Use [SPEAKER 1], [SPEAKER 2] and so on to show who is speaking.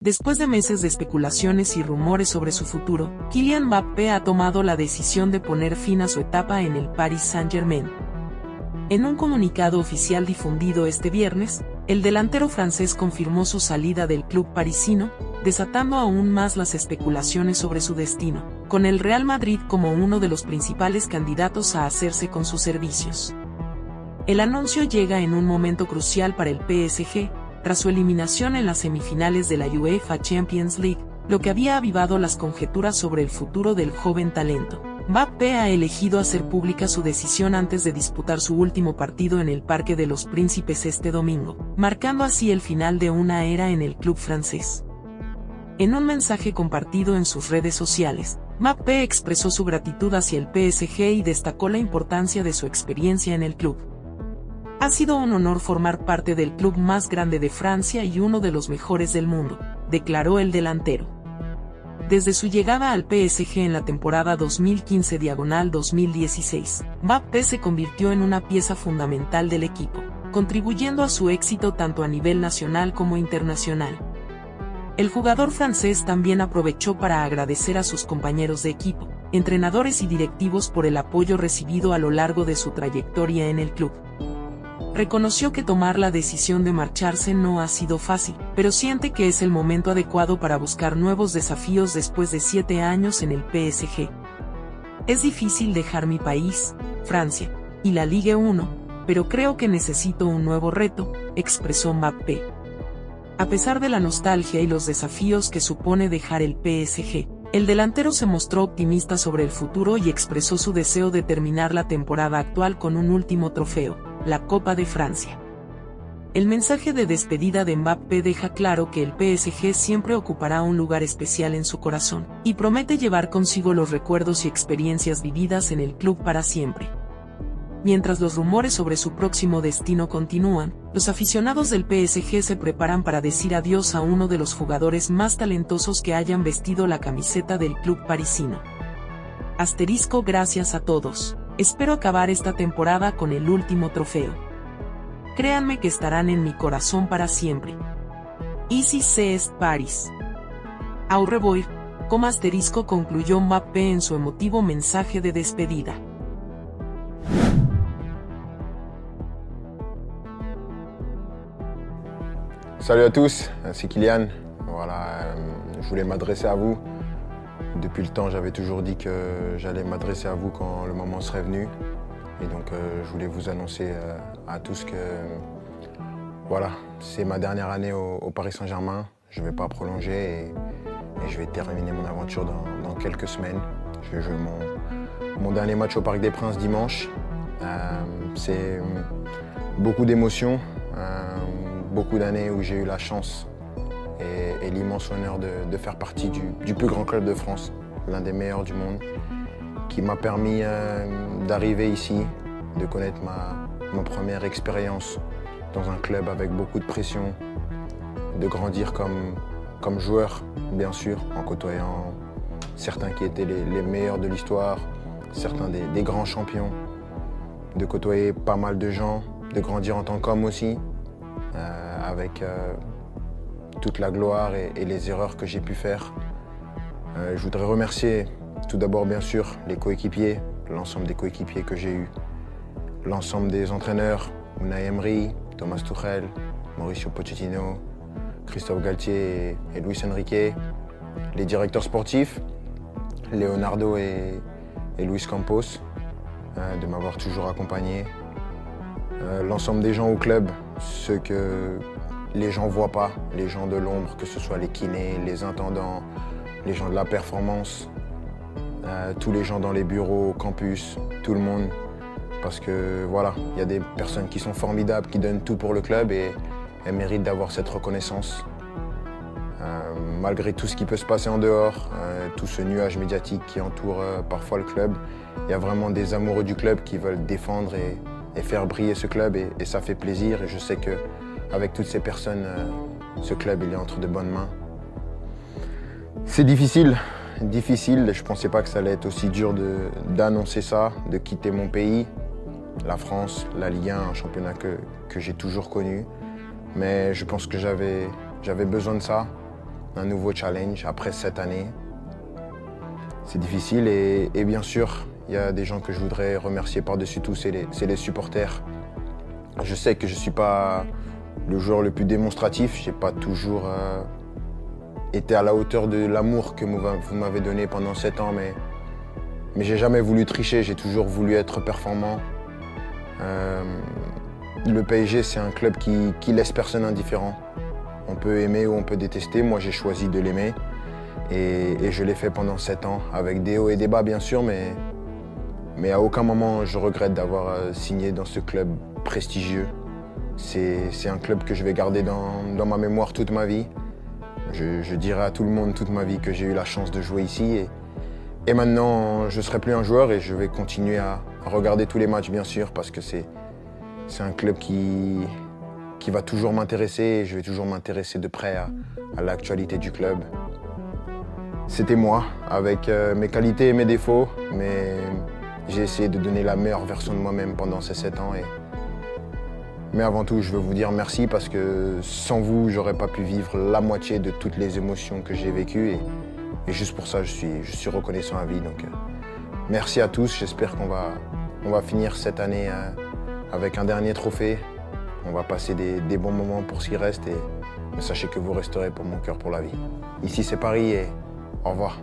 [SPEAKER 1] Después de meses de especulaciones y rumores sobre su futuro, Kylian Mbappé ha tomado la decisión de poner fin a su etapa en el Paris Saint-Germain. En un comunicado oficial difundido este viernes, el delantero francés confirmó su salida del club parisino, desatando aún más las especulaciones sobre su destino, con el Real Madrid como uno de los principales candidatos a hacerse con sus servicios. El anuncio llega en un momento crucial para el PSG, tras su eliminación en las semifinales de la UEFA Champions League, lo que había avivado las conjeturas sobre el futuro del joven talento. Mbappé ha elegido hacer pública su decisión antes de disputar su último partido en el Parque de los Príncipes este domingo, marcando así el final de una era en el club francés. En un mensaje compartido en sus redes sociales, Mbappé expresó su gratitud hacia el PSG y destacó la importancia de su experiencia en el club. Ha sido un honor formar parte del club más grande de Francia y uno de los mejores del mundo, declaró el delantero. Desde su llegada al PSG en la temporada 2015-2016, Mbappé se convirtió en una pieza fundamental del equipo, contribuyendo a su éxito tanto a nivel nacional como internacional. El jugador francés también aprovechó para agradecer a sus compañeros de equipo, entrenadores y directivos por el apoyo recibido a lo largo de su trayectoria en el club. Reconoció que tomar la decisión de marcharse no ha sido fácil, pero siente que es el momento adecuado para buscar nuevos desafíos después de 7 años en el PSG. Es difícil dejar mi país, Francia, y la Ligue 1, pero creo que necesito un nuevo reto, expresó Mbappé. A pesar de la nostalgia y los desafíos que supone dejar el PSG, el delantero se mostró optimista sobre el futuro y expresó su deseo de terminar la temporada actual con un último trofeo, la Copa de Francia. El mensaje de despedida de Mbappé deja claro que el PSG siempre ocupará un lugar especial en su corazón, y promete llevar consigo los recuerdos y experiencias vividas en el club para siempre. Mientras los rumores sobre su próximo destino continúan, los aficionados del PSG se preparan para decir adiós a uno de los jugadores más talentosos que hayan vestido la camiseta del club parisino. Gracias a todos. Espero acabar esta temporada con el último trofeo. Créanme que estarán en mi corazón para siempre. Ici c'est Paris. Au revoir, concluyó Mbappé en su emotivo mensaje de despedida.
[SPEAKER 2] Salut à tous, c'est Kylian. Voilà, je voulais m'adresser à vous. Depuis le temps, j'avais toujours dit que j'allais m'adresser à vous quand le moment serait venu. Et donc, je voulais vous annoncer à tous que voilà, c'est ma dernière année au Paris Saint-Germain. Je ne vais pas prolonger et je vais terminer mon aventure dans quelques semaines. Je vais jouer mon dernier match au Parc des Princes dimanche. C'est beaucoup d'émotions. Beaucoup d'années où j'ai eu la chance et l'immense honneur de faire partie du plus grand club de France, l'un des meilleurs du monde, qui m'a permis d'arriver ici, de connaître ma première expérience dans un club avec beaucoup de pression, de grandir comme joueur, bien sûr, en côtoyant certains qui étaient les meilleurs de l'histoire, certains des grands champions, de côtoyer pas mal de gens, de grandir en tant qu'homme aussi, avec toute la gloire et les erreurs que j'ai pu faire. Je voudrais remercier tout d'abord bien sûr les coéquipiers, l'ensemble des coéquipiers que j'ai eus, l'ensemble des entraîneurs, Unai Emery, Thomas Tuchel, Mauricio Pochettino, Christophe Galtier et Luis Enrique, les directeurs sportifs, Leonardo et Luis Campos, de m'avoir toujours accompagné, l'ensemble des gens au club, ceux que les gens ne voient pas, les gens de l'ombre, que ce soit les kinés, les intendants, les gens de la performance, tous les gens dans les bureaux, campus, tout le monde. Parce que voilà, il y a des personnes qui sont formidables, qui donnent tout pour le club et elles méritent d'avoir cette reconnaissance. Malgré tout ce qui peut se passer en dehors, tout ce nuage médiatique qui entoure parfois le club, il y a vraiment des amoureux du club qui veulent défendre et faire briller ce club et ça fait plaisir. Et je sais qu'avec toutes ces personnes, ce club il est entre de bonnes mains. C'est difficile. Je ne pensais pas que ça allait être aussi dur d'annoncer ça, de quitter mon pays, la France, la Ligue 1, un championnat que j'ai toujours connu. Mais je pense que j'avais besoin de ça un nouveau challenge après 7 années. C'est difficile et bien sûr, il y a des gens que je voudrais remercier par-dessus tout, c'est les supporters. Je sais que je ne suis pas le joueur le plus démonstratif, je n'ai pas toujours été à la hauteur de l'amour que vous m'avez donné pendant 7 ans, mais j'ai jamais voulu tricher, j'ai toujours voulu être performant. Le PSG, c'est un club qui laisse personne indifférent. On peut aimer ou on peut détester, moi j'ai choisi de l'aimer et je l'ai fait pendant 7 ans, avec des hauts et des bas bien sûr, mais à aucun moment je regrette d'avoir signé dans ce club prestigieux. C'est un club que je vais garder dans ma mémoire toute ma vie. Je dirai à tout le monde toute ma vie que j'ai eu la chance de jouer ici. Et maintenant, je ne serai plus un joueur et je vais continuer à regarder tous les matchs, bien sûr, parce que c'est un club qui va toujours m'intéresser et je vais toujours m'intéresser de près à l'actualité du club. C'était moi, avec mes qualités et mes défauts, mais j'ai essayé de donner la meilleure version de moi-même pendant ces 7 ans. Mais avant tout, je veux vous dire merci parce que sans vous, j'aurais pas pu vivre la moitié de toutes les émotions que j'ai vécues. Et juste pour ça, je suis reconnaissant à vie. Donc, merci à tous. J'espère qu'on va finir cette année avec un dernier trophée. On va passer des bons moments pour ce qui reste. Mais sachez que vous resterez pour mon cœur pour la vie. Ici, c'est Paris et au revoir.